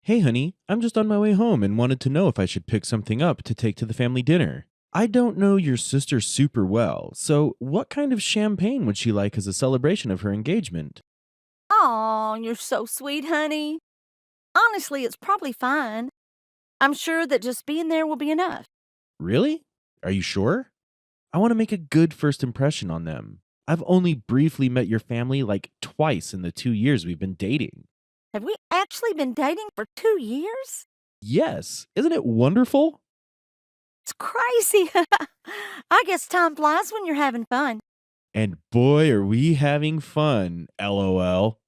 Hey, honey, I'm just on my way home and wanted to know if I should pick something up to take to the family dinner. I don't know your sister super well, so what kind of champagne would she like as a celebration of her engagement? Aw, you're so sweet, honey. Honestly, it's probably fine. I'm sure that just being there will be enough. Really? Are you sure? I want to make a good first impression on them. I've only briefly met your family like twice in the 2 years we've been dating. Have we actually been dating for 2 years? Yes, isn't it wonderful? It's crazy. I guess time flies when you're having fun. And boy, are we having fun, lol.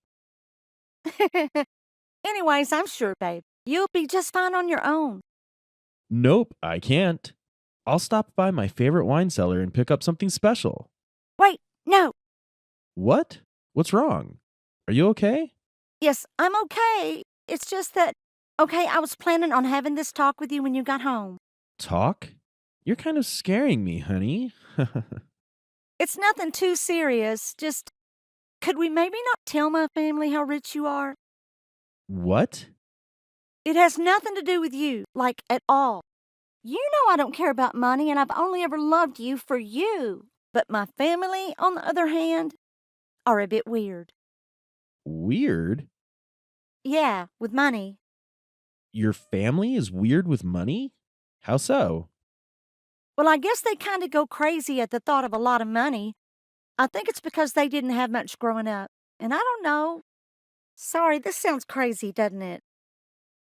Anyways, I'm sure, babe, you'll be just fine on your own. Nope, I can't. I'll stop by my favorite wine cellar and pick up something special. Wait, no. What? What's wrong? Are you okay? Yes, I'm okay. It's just that, okay, I was planning on having this talk with you when you got home. Talk? You're kind of scaring me, honey. It's nothing too serious. Just, could we maybe not tell my family how rich you are? What? It has nothing to do with you, like, at all. You know I don't care about money, and I've only ever loved you for you. But my family, on the other hand, are a bit weird. Weird? Yeah, with money. Your family is weird with money? How so? Well, I guess they kind of go crazy at the thought of a lot of money. I think it's because they didn't have much growing up. And I don't know. Sorry, this sounds crazy, doesn't it?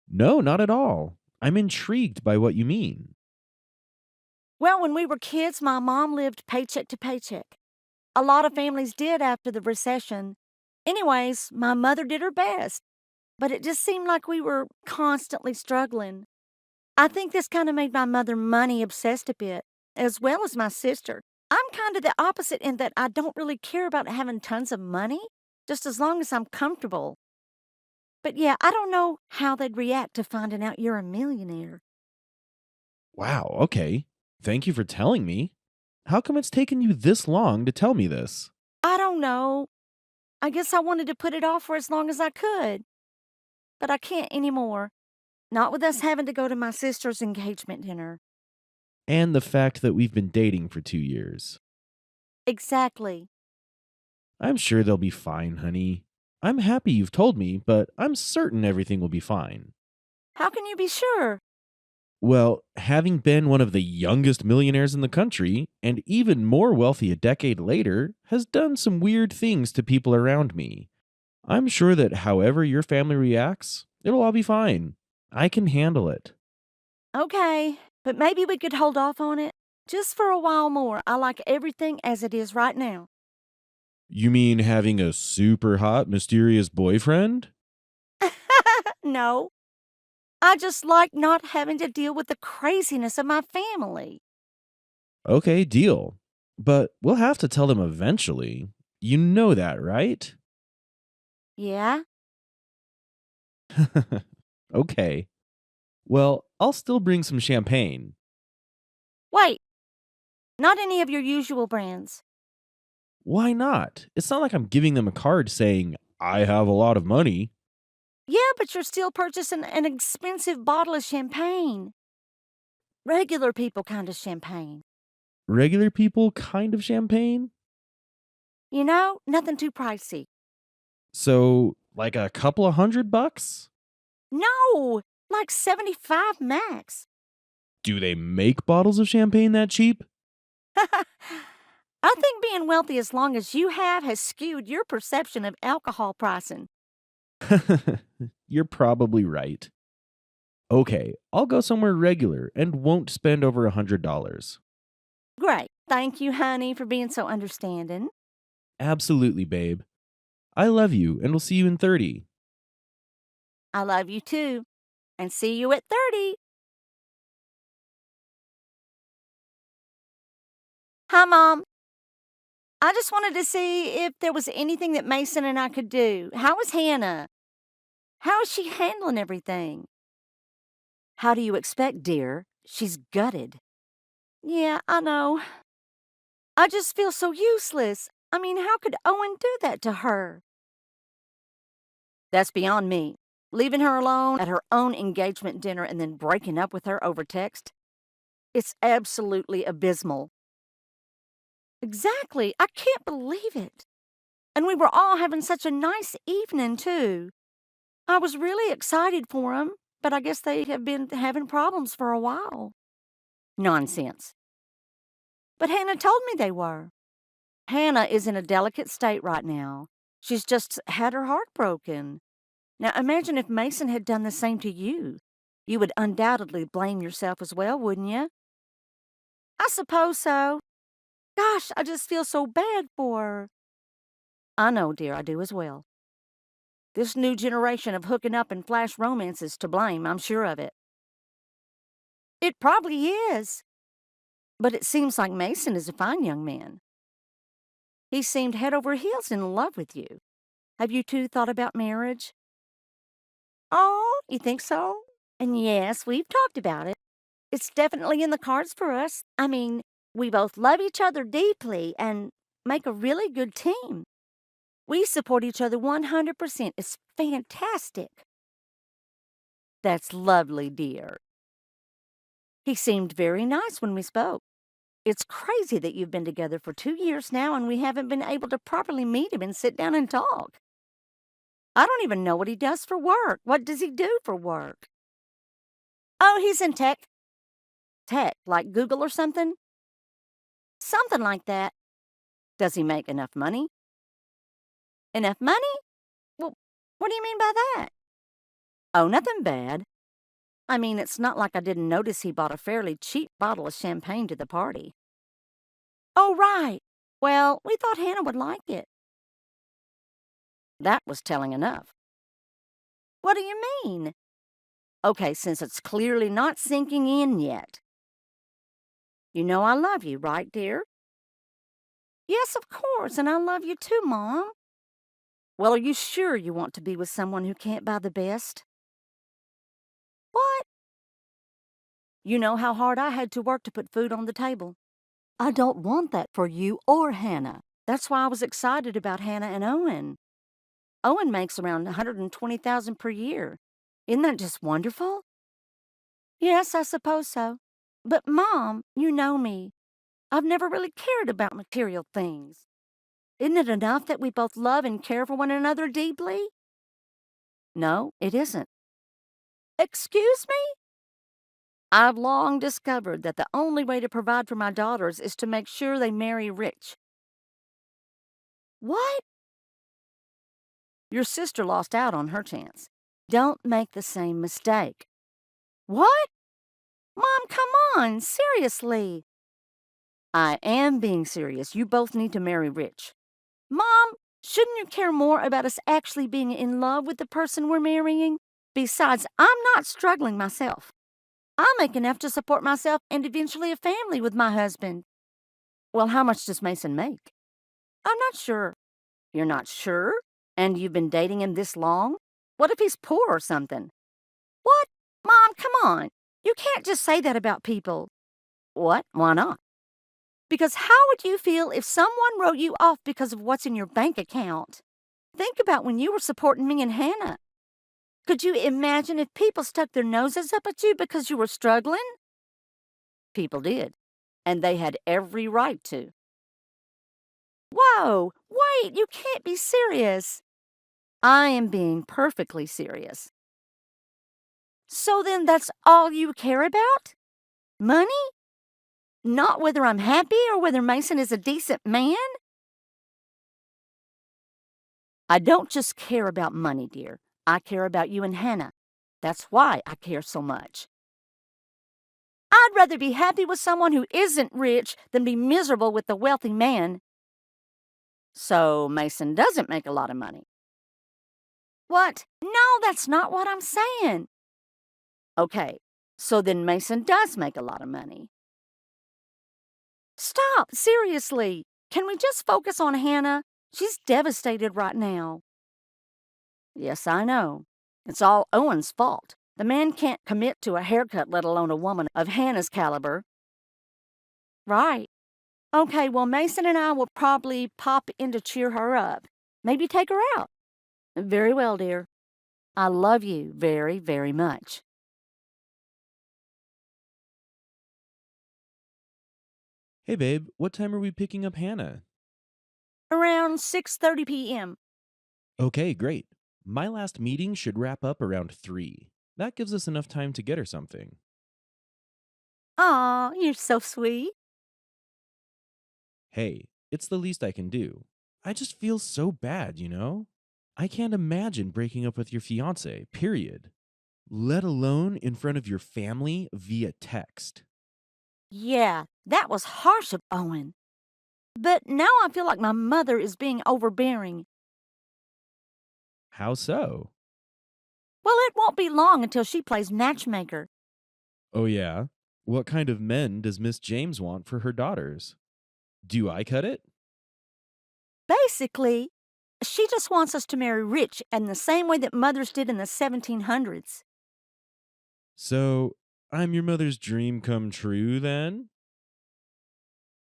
No, not at all. I'm intrigued by what you mean. Well, when we were kids, my mom lived paycheck to paycheck. A lot of families did after the recession. Anyways, my mother did her best, but it just seemed like we were constantly struggling. I think this kind of made my mother money obsessed a bit, as well as my sister. I'm kind of the opposite in that I don't really care about having tons of money, just as long as I'm comfortable. But yeah, I don't know how they'd react to finding out you're a millionaire. Wow, okay. Thank you for telling me. How come it's taken you this long to tell me this? I don't know. I guess I wanted to put it off for as long as I could, but I can't anymore. Not with us having to go to my sister's engagement dinner. And the fact that we've been dating for 2 years. Exactly. I'm sure they'll be fine, honey. I'm happy you've told me, but I'm certain everything will be fine. How can you be sure? Well, having been one of the youngest millionaires in the country, and even more wealthy a decade later, has done some weird things to people around me. I'm sure that however your family reacts, it'll all be fine. I can handle it. Okay, but maybe we could hold off on it just for a while more. I like everything as it is right now. You mean having a super hot, mysterious boyfriend? No, I just like not having to deal with the craziness of my family. Okay, deal. But we'll have to tell them eventually. You know that, right? Yeah? Okay. Well, I'll still bring some champagne. Wait, not any of your usual brands. Why not? It's not like I'm giving them a card saying, I have a lot of money. Yeah, but you're still purchasing an expensive bottle of champagne. Regular people kind of champagne. Regular people kind of champagne? You know, nothing too pricey. So, like a couple of $100? No, like 75 max. Do they make bottles of champagne that cheap? I think being wealthy as long as you have has skewed your perception of alcohol pricing. You're probably right. Okay, I'll go somewhere regular and won't spend over $100. Great. Thank you, honey, for being so understanding. Absolutely, babe. I love you and we'll see you in 30. I love you too. And see you at 30. Hi, Mom. I just wanted to see if there was anything that Mason and I could do. How is Hannah? How is she handling everything? How do you expect, dear? She's gutted. Yeah, I know. I just feel so useless. I mean, how could Owen do that to her? That's beyond me. leaving her alone at her own engagement dinner and then breaking up with her over text. It's absolutely abysmal. Exactly. I can't believe it. And we were all having such a nice evening, too. I was really excited for them, but I guess they have been having problems for a while. Nonsense. But Hannah told me they were. Hannah is in a delicate state right now. She's just had her heart broken. Now imagine if Mason had done the same to you. You would undoubtedly blame yourself as well, wouldn't you? I suppose so. Gosh, I just feel so bad for her. I know, dear, I do as well. This new generation of hooking up and flash romance is to blame, I'm sure of it. It probably is. But it seems like Mason is a fine young man. He seemed head over heels in love with you. Have you two thought about marriage? Oh, you think so? And yes, we've talked about it. It's definitely in the cards for us. I mean, we both love each other deeply and make a really good team. We support each other 100%. It's fantastic. That's lovely, dear. He seemed very nice when we spoke. It's crazy that you've been together for 2 years now and we haven't been able to properly meet him and sit down and talk. I don't even know what he does for work. What does he do for work? Oh, he's in tech. Tech, like Google or something? Something like that. Does he make enough money? Enough money? Well, what do you mean by that? Oh, nothing bad. I mean, it's not like I didn't notice he bought a fairly cheap bottle of champagne to the party. Oh, right. Well, we thought Hannah would like it. That was telling enough. What do you mean? Okay, since it's clearly not sinking in yet. You know I love you, right, dear? Yes, of course, and I love you too, Mom. Well, are you sure you want to be with someone who can't buy the best? What? You know how hard I had to work to put food on the table. I don't want that for you or Hannah. That's why I was excited about Hannah and Owen. Owen makes around $120,000 per year. Isn't that just wonderful? Yes, I suppose so. But Mom, you know me. I've never really cared about material things. Isn't it enough that we both love and care for one another deeply? No, it isn't. Excuse me? I've long discovered that the only way to provide for my daughters is to make sure they marry rich. What? Your sister lost out on her chance. Don't make the same mistake. What? Mom, come on, seriously. I am being serious. You both need to marry rich. Mom, shouldn't you care more about us actually being in love with the person we're marrying? Besides, I'm not struggling myself. I make enough to support myself and eventually a family with my husband. Well, how much does Mason make? I'm not sure. You're not sure? And you've been dating him this long? What if he's poor or something? What? Mom, come on. You can't just say that about people. What? Why not? Because how would you feel if someone wrote you off because of what's in your bank account? Think about when you were supporting me and Hannah. Could you imagine if people stuck their noses up at you because you were struggling? People did, and they had every right to. Whoa, wait, you can't be serious. I am being perfectly serious. So then that's all you care about? Money? Not whether I'm happy or whether Mason is a decent man? I don't just care about money, dear. I care about you and Hannah. That's why I care so much. I'd rather be happy with someone who isn't rich than be miserable with a wealthy man. So Mason doesn't make a lot of money. What? No, that's not what I'm saying. Okay, so then Mason does make a lot of money. Stop, seriously. Can we just focus on Hannah? She's devastated right now. Yes, I know. It's all Owen's fault. The man can't commit to a haircut, let alone a woman of Hannah's caliber. Right. Okay, well, Mason and I will probably pop in to cheer her up. Maybe take her out. Very well, dear. I love you very, very much. Hey, babe, what time are we picking up Hannah? Around 6:30 p.m. Okay, great. My last meeting should wrap up around 3. That gives us enough time to get her something. Aw, you're so sweet. Hey, it's the least I can do. I just feel so bad, you know? I can't imagine breaking up with your fiance, period. Let alone in front of your family via text. Yeah, that was harsh of Owen. But now I feel like my mother is being overbearing. How so? Well, it won't be long until she plays matchmaker. Oh, yeah? What kind of men does Miss James want for her daughters? Do I cut it? Basically, she just wants us to marry rich in the same way that mothers did in the 1700s. So, I'm your mother's dream come true then?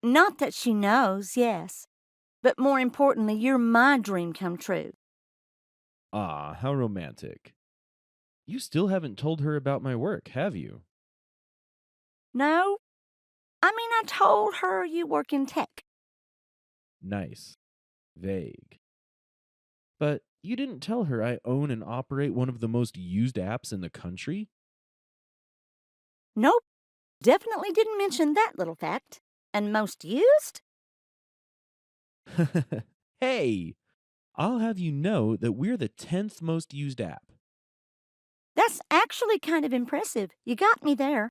Not that she knows, yes, but more importantly, you're my dream come true. Ah, how romantic. You still haven't told her about my work, have you? No, I told her you work in tech. Nice. Vague. But you didn't tell her I own and operate one of the most used apps in the country? Nope, definitely didn't mention that little fact. And most used? Hey, I'll have you know that we're the 10th most used app. That's actually kind of impressive. You got me there.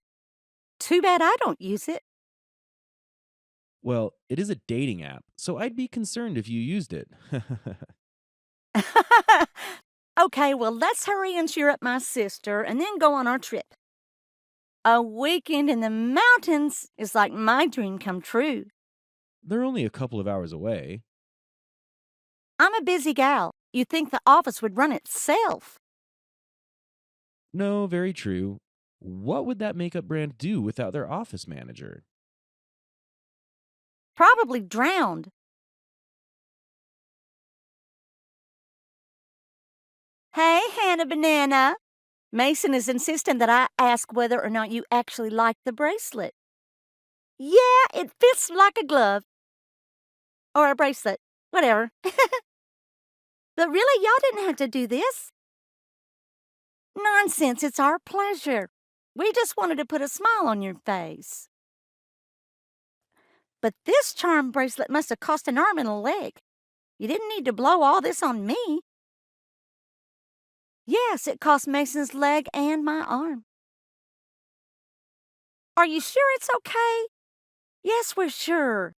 Too bad I don't use it. Well, it is a dating app, so I'd be concerned if you used it. Okay, well, let's hurry and cheer up my sister and then go on our trip. A weekend in the mountains is like my dream come true. They're only a couple of hours away. I'm a busy gal. You'd think the office would run itself. No, very true. What would that makeup brand do without their office manager? Probably drowned. Hey, Hannah Banana. Mason is insisting that I ask whether or not you actually like the bracelet. Yeah, it fits like a glove. Or a bracelet. Whatever. But really, y'all didn't have to do this. Nonsense, it's our pleasure. We just wanted to put a smile on your face. But this charm bracelet must have cost an arm and a leg. You didn't need to blow all this on me. Yes, it cost Mason's leg and my arm. Are you sure it's okay? Yes, we're sure.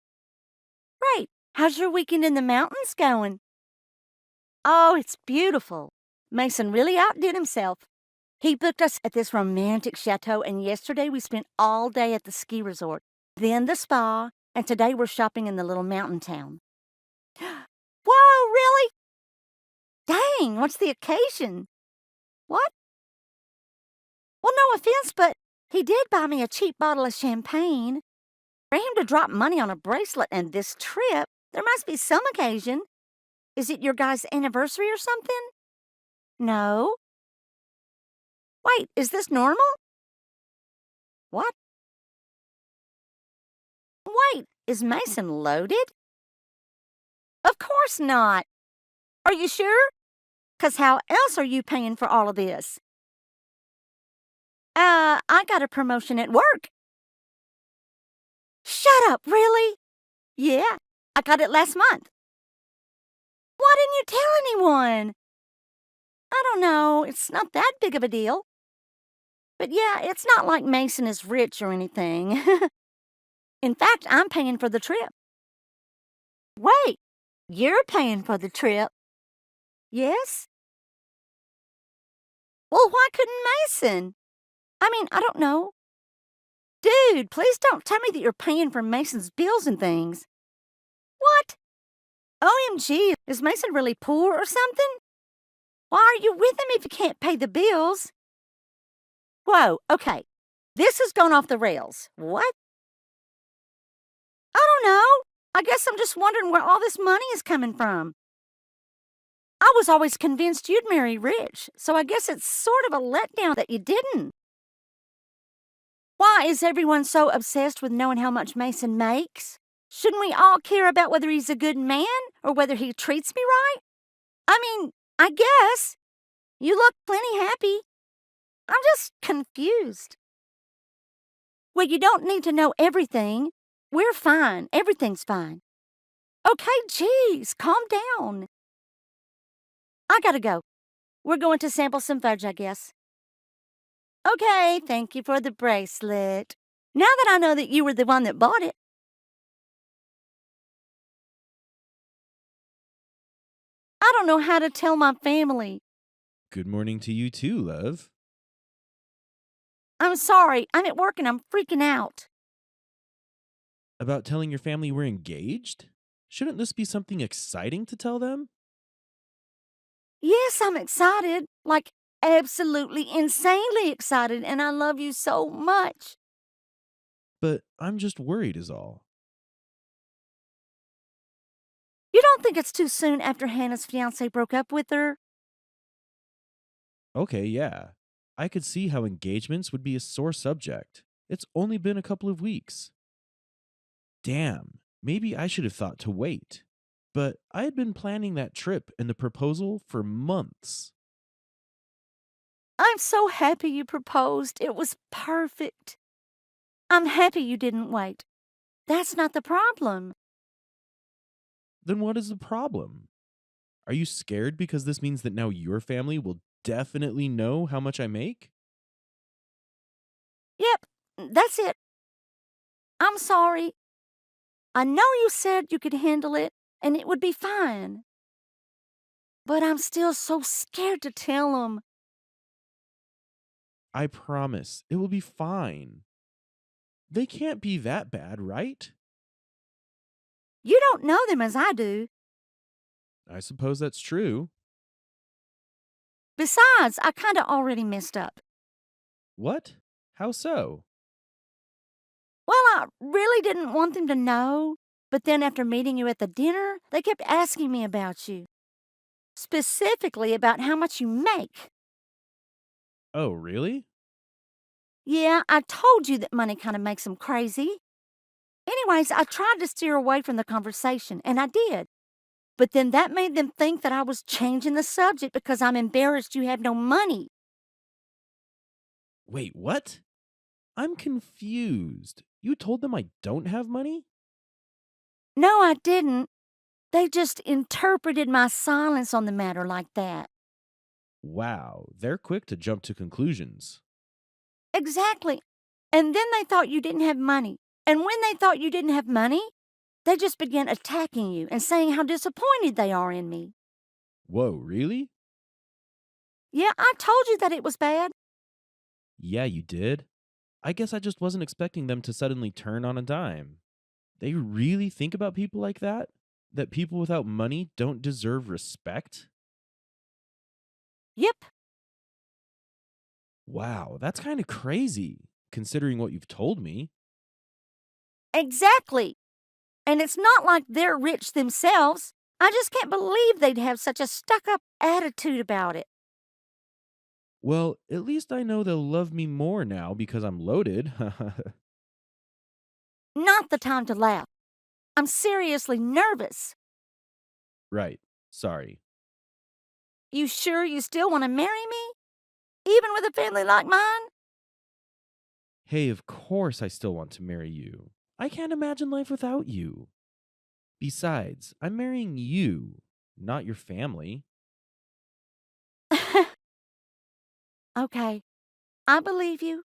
Right. How's your weekend in the mountains going? Oh, it's beautiful. Mason really outdid himself. He booked us at this romantic chateau, and yesterday we spent all day at the ski resort, then the spa, and today we're shopping in the little mountain town. Whoa, really? Dang, what's the occasion? What? Well, no offense, but he did buy me a cheap bottle of champagne. For him to drop money on a bracelet and this trip, there must be some occasion. Is it your guys' anniversary or something? No. Wait, is this normal? What? Wait, is Mason loaded? Of course not. Are you sure? 'Cause how else are you paying for all of this? I got a promotion at work. Shut up, really? Yeah, I got it last month. Why didn't you tell anyone? I don't know, it's not that big of a deal. But yeah, it's not like Mason is rich or anything. In fact, I'm paying for the trip. Wait, you're paying for the trip? Yes? Well, why couldn't Mason? I don't know. Dude, please don't tell me that you're paying for Mason's bills and things. What? OMG, is Mason really poor or something? Why are you with him if you can't pay the bills? Whoa, okay. This has gone off the rails. What? I don't know. I guess I'm just wondering where all this money is coming from. I was always convinced you'd marry rich, so I guess it's sort of a letdown that you didn't. Why is everyone so obsessed with knowing how much Mason makes? Shouldn't we all care about whether he's a good man or whether he treats me right? I mean, I guess. You look plenty happy. I'm just confused. Well, you don't need to know everything. We're fine. Everything's fine. Okay, geez, calm down. I gotta go. We're going to sample some fudge, I guess. Okay, thank you for the bracelet. Now that I know that you were the one that bought it, I don't know how to tell my family. Good morning to you too, love. I'm sorry, I'm at work and I'm freaking out. About telling your family we're engaged? Shouldn't this be something exciting to tell them? Yes, I'm excited. Like, absolutely insanely excited, and I love you so much. But I'm just worried, is all. You don't think it's too soon after Hannah's fiance broke up with her? Okay, yeah. I could see how engagements would be a sore subject. It's only been a couple of weeks. Damn, maybe I should have thought to wait. But I had been planning that trip and the proposal for months. I'm so happy you proposed. It was perfect. I'm happy you didn't wait. That's not the problem. Then what is the problem? Are you scared because this means that now your family will definitely know how much I make? Yep, that's it. I'm sorry. I know you said you could handle it and it would be fine. But I'm still so scared to tell them. I promise, it will be fine. They can't be that bad, right? You don't know them as I do. I suppose that's true. Besides, I kind of already messed up. What? How so? Well, I really didn't want them to know, but then after meeting you at the dinner, they kept asking me about you. Specifically about how much you make. Oh, really? Yeah, I told you that money kind of makes them crazy. Anyways, I tried to steer away from the conversation, and I did. But then that made them think that I was changing the subject because I'm embarrassed you have no money. Wait, what? I'm confused. You told them I don't have money? No, I didn't. They just interpreted my silence on the matter like that. Wow, they're quick to jump to conclusions. Exactly. And then they thought you didn't have money. And when they thought you didn't have money, they just began attacking you and saying how disappointed they are in me. Whoa, really? Yeah, I told you that it was bad. Yeah, you did. I guess I just wasn't expecting them to suddenly turn on a dime. They really think about people like that? That people without money don't deserve respect? Yep, Wow, that's kind of crazy, considering what you've told me. exactly. And it's not like they're rich themselves. I just can't believe they'd have such a stuck up attitude about it. Well, at least I know they'll love me more now because I'm loaded. Not the time to laugh. I'm seriously nervous. Right. Sorry. You sure you still want to marry me? Even with a family like mine? Hey, of course I still want to marry you. I can't imagine life without you. Besides, I'm marrying you, not your family. Okay, I believe you.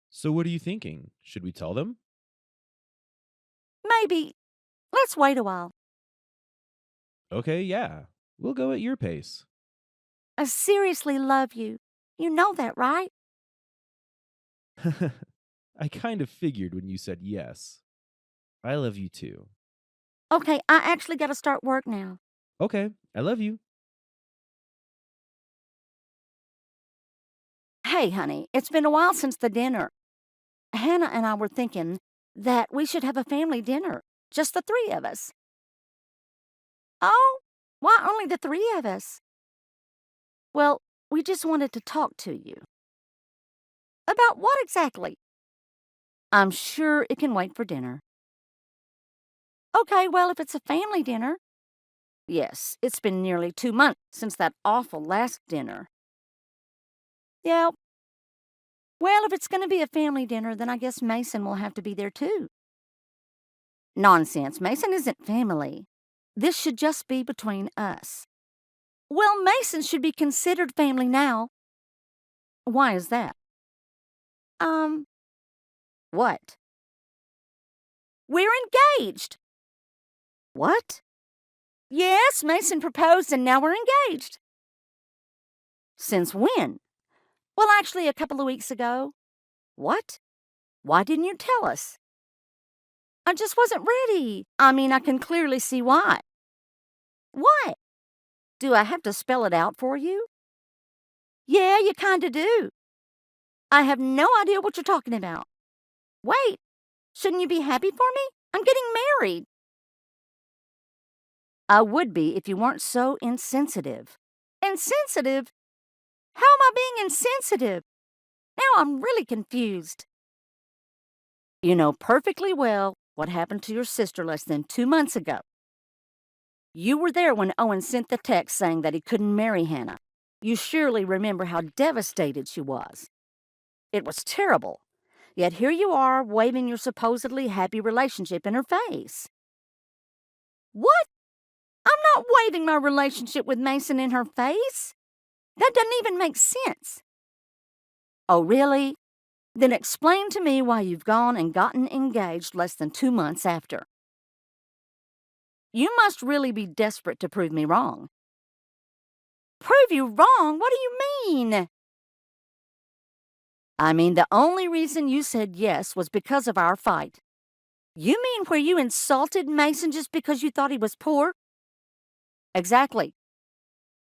So what are you thinking? Should we tell them? Maybe. Let's wait a while. Okay, yeah. We'll go at your pace. I seriously love you. You know that, right? I kind of figured when you said yes. I love you too. Okay, I actually got to start work now. Okay, I love you. Hey, honey, it's been a while since the dinner. Hannah and I were thinking that we should have a family dinner, just the three of us. Oh, Why only the three of us? Well, we just wanted to talk to you. About what exactly? I'm sure it can wait for dinner. Okay, well, if it's a family dinner. Yes, it's been nearly 2 months since that awful last dinner. Yeah, well, if it's going to be a family dinner, then I guess Mason will have to be there too. Nonsense, Mason isn't family. This should just be between us. Well, Mason should be considered family now. Why is that? What? We're engaged. What? Yes, Mason proposed and now we're engaged. Since when? Well, actually, a couple of weeks ago. What? Why didn't you tell us? I just wasn't ready. I mean, I can clearly see why. What? Do I have to spell it out for you? Yeah, you kinda do. I have no idea what you're talking about. Wait, shouldn't you be happy for me? I'm getting married. I would be if you weren't so insensitive. Insensitive? How am I being insensitive? Now I'm really confused. You know perfectly well what happened to your sister less than 2 months ago. You were there when Owen sent the text saying that he couldn't marry Hannah. You surely remember how devastated she was. It was terrible. Yet here you are waving your supposedly happy relationship in her face. What? I'm not waving my relationship with Mason in her face. That doesn't even make sense. Oh, really? Then explain to me why you've gone and gotten engaged less than 2 months after. You must really be desperate to prove me wrong. Prove you wrong? What do you mean? I mean, the only reason you said yes was because of our fight. You mean where you insulted Mason just because you thought he was poor? Exactly.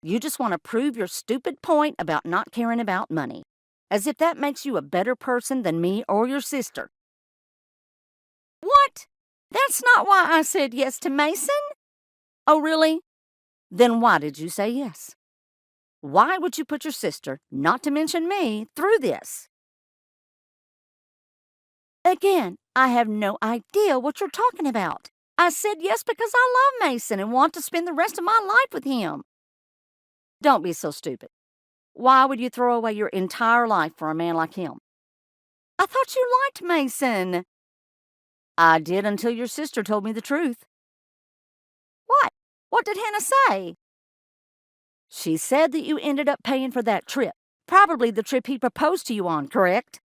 You just want to prove your stupid point about not caring about money, as if that makes you a better person than me or your sister. What? That's not why I said yes to Mason. Oh, really? Then why did you say yes? Why would you put your sister, not to mention me, through this? Again, I have no idea what you're talking about. I said yes because I love Mason and want to spend the rest of my life with him. Don't be so stupid. Why would you throw away your entire life for a man like him? I thought you liked Mason. I did until your sister told me the truth. What? What did Hannah say? She said that you ended up paying for that trip. Probably the trip he proposed to you on, correct?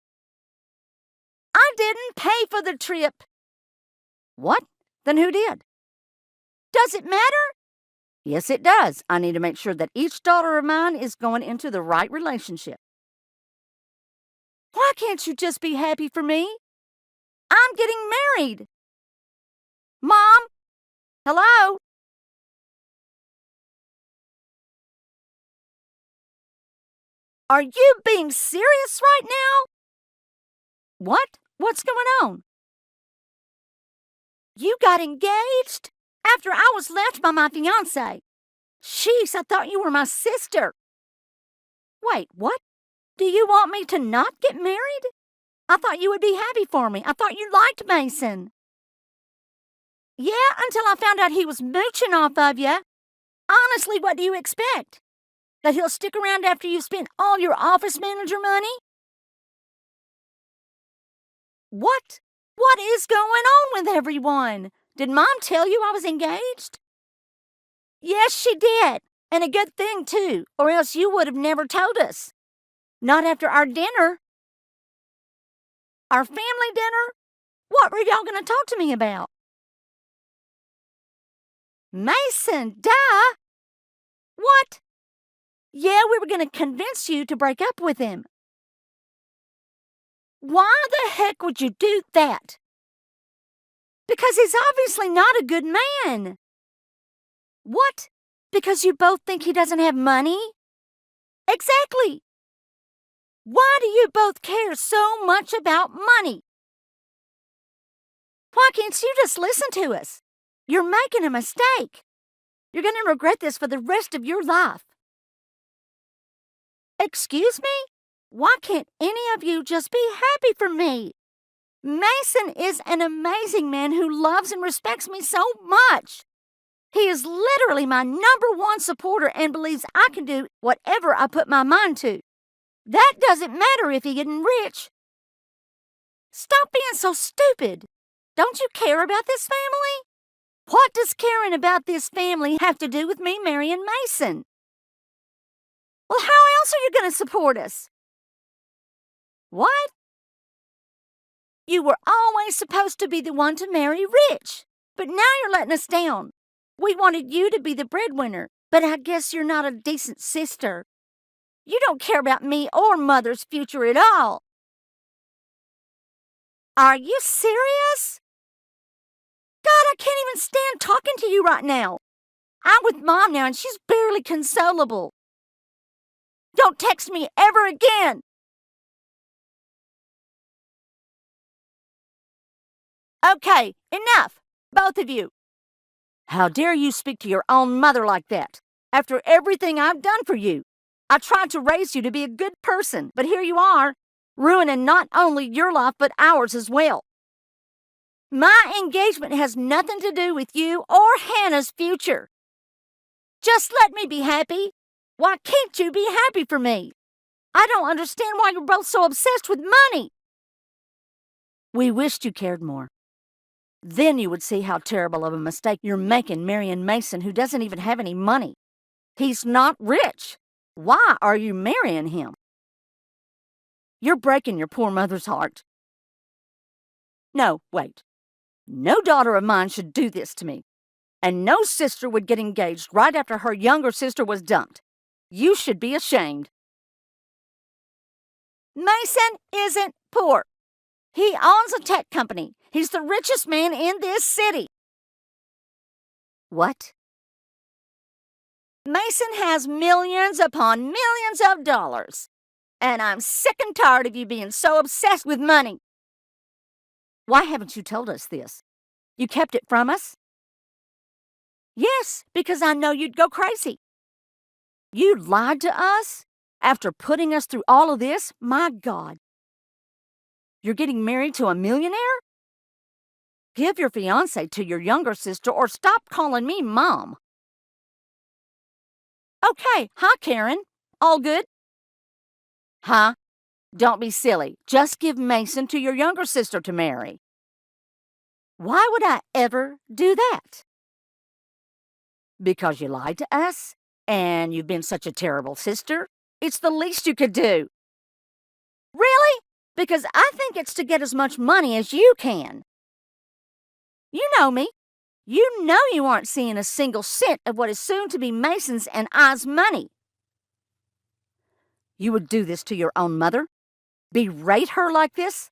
I didn't pay for the trip. What? Then who did? Does it matter? Yes, it does. I need to make sure that each daughter of mine is going into the right relationship. Why can't you just be happy for me? I'm getting married. Mom? Hello? Are you being serious right now? What? What's going on? You got engaged? After I was left by my fiance. Jeez, I thought you were my sister. Wait, what? Do you want me to not get married? I thought you would be happy for me. I thought you liked Mason. Yeah, until I found out he was mooching off of you. Honestly, what do you expect? That he'll stick around after you've spent all your office manager money? What? What is going on with everyone? Did Mom tell you I was engaged? Yes, she did. And a good thing, too, or else you would have never told us. Not after our dinner. Our family dinner? What were y'all going to talk to me about? Mason, duh! What? Yeah, we were going to convince you to break up with him. Why the heck would you do that? Because he's obviously not a good man. What? Because you both think he doesn't have money? Exactly. Why do you both care so much about money? Why can't you just listen to us? You're making a mistake. You're going to regret this for the rest of your life. Excuse me? Why can't any of you just be happy for me? Mason is an amazing man who loves and respects me so much. He is literally my #1 supporter and believes I can do whatever I put my mind to. That doesn't matter if he's getting rich. Stop being so stupid. Don't you care about this family? What does caring about this family have to do with me marrying Mason? Well, how else are you going to support us? What? You were always supposed to be the one to marry rich, but now you're letting us down. We wanted you to be the breadwinner, but I guess you're not a decent sister. You don't care about me or Mother's future at all. Are you serious? God, I can't even stand talking to you right now. I'm with Mom now and she's barely consolable. Don't text me ever again. Okay, enough, both of you. How dare you speak to your own mother like that? After everything I've done for you, I tried to raise you to be a good person, but here you are, ruining not only your life but ours as well. My engagement has nothing to do with you or Hannah's future. Just let me be happy. Why can't you be happy for me? I don't understand why you're both so obsessed with money. We wished you cared more. Then you would see how terrible of a mistake you're making marrying Mason, who doesn't even have any money. He's not rich. Why are you marrying him? You're breaking your poor mother's heart. No, wait. No daughter of mine should do this to me. And no sister would get engaged right after her younger sister was dumped. You should be ashamed. Mason isn't poor. He owns a tech company. He's the richest man in this city. What? Mason has millions upon millions of dollars. And I'm sick and tired of you being so obsessed with money. Why haven't you told us this? You kept it from us? Yes, because I know you'd go crazy. You lied to us after putting us through all of this? My God. You're getting married to a millionaire? Give your fiance to your younger sister or stop calling me Mom. Okay, hi, Karen. All good? Huh? Don't be silly. Just give Mason to your younger sister to marry. Why would I ever do that? Because you lied to us and you've been such a terrible sister? It's the least you could do. Really? Because I think it's to get as much money as you can. You know me. You know you aren't seeing a single cent of what is soon to be Mason's and I's money. You would do this to your own mother? Berate her like this?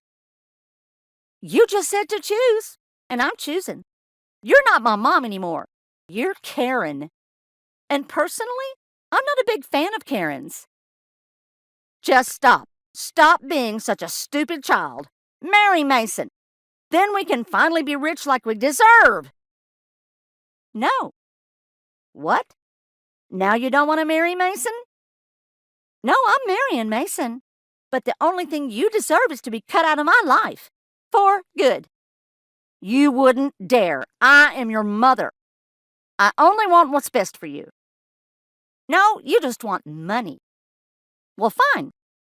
You just said to choose, and I'm choosing. You're not my mom anymore. You're Karen. And personally, I'm not a big fan of Karens. Just stop. Stop being such a stupid child. Marry Mason. Then we can finally be rich like we deserve. No. What? Now you don't want to marry Mason? No, I'm marrying Mason. But the only thing you deserve is to be cut out of my life. For good. You wouldn't dare. I am your mother. I only want what's best for you. No, you just want money. Well, fine.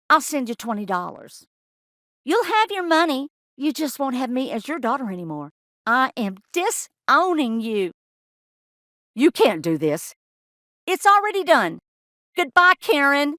I'll send you $20. You'll have your money. You just won't have me as your daughter anymore. I am disowning you. You can't do this. It's already done. Goodbye, Karen.